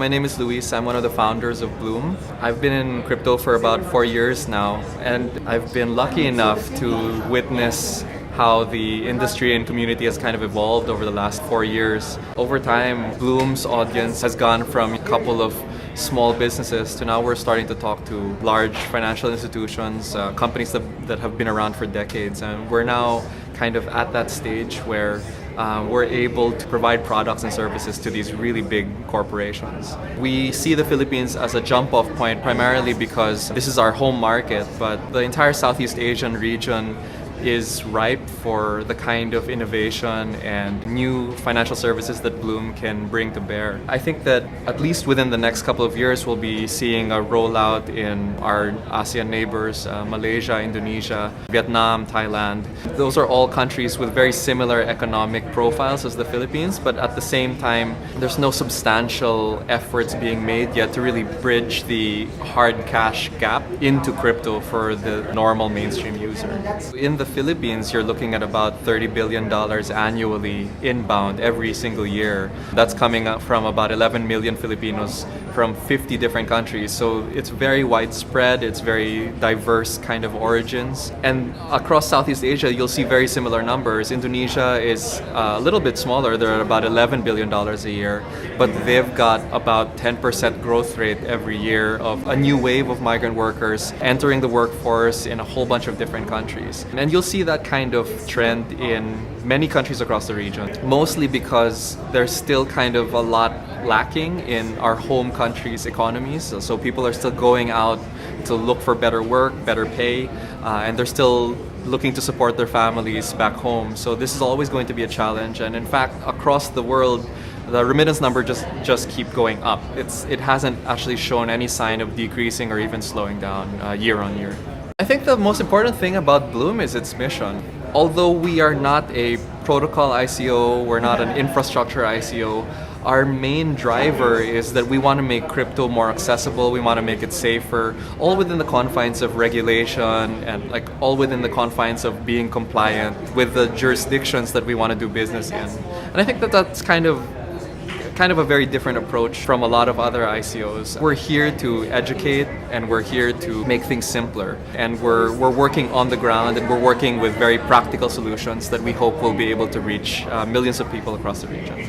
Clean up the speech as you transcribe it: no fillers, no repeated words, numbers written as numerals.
My name is Luis. I'm one of the founders of Bloom. I've been in crypto for about 4 years now, and I've been lucky enough to witness how the industry and community has kind of evolved over the last 4 years. Over time, Bloom's audience has gone from a couple of small businesses to now we're starting to talk to large financial institutions, companies that have been around for decades, and we're now kind of at that stage where we're able to provide products and services to these really big corporations. We see the Philippines as a jump-off point primarily because this is our home market, but the entire Southeast Asian region is ripe for the kind of innovation and new financial services that Bloom can bring to bear. I think that at least within the next couple of years, we'll be seeing a rollout in our ASEAN neighbors, Malaysia, Indonesia, Vietnam, Thailand. Those are all countries with very similar economic profiles as the Philippines, but at the same time, there's no substantial efforts being made yet to really bridge the hard cash gap into crypto for the normal mainstream user. In the Philippines, you're looking at about $30 billion annually inbound every single year. That's coming up from about 11 million Filipinos from 50 different countries. So it's very widespread, it's very diverse kind of origins. And across Southeast Asia, you'll see very similar numbers. Indonesia is a little bit smaller, they're at about $11 billion a year, but they've got about 10% growth rate every year of a new wave of migrant workers entering the workforce in a whole bunch of different countries. And you'll see that kind of trend in many countries across the region, mostly because there's still kind of a lot lacking in our home countries' economies. So people are still going out to look for better work, better pay, and they're still looking to support their families back home. So this is always going to be a challenge. And in fact, across the world, the remittance number just keep going up. It hasn't actually shown any sign of decreasing or even slowing down year on year. I think the most important thing about Bloom is its mission. Although we are not a protocol ICO, we're not an infrastructure ICO, our main driver is that we want to make crypto more accessible, we want to make it safer, all within the confines of regulation and all within the confines of being compliant with the jurisdictions that we want to do business in. And I think that's kind of a very different approach from a lot of other ICOs. We're here to educate and we're here to make things simpler. And we're working on the ground and we're working with very practical solutions that we hope will be able to reach millions of people across the region.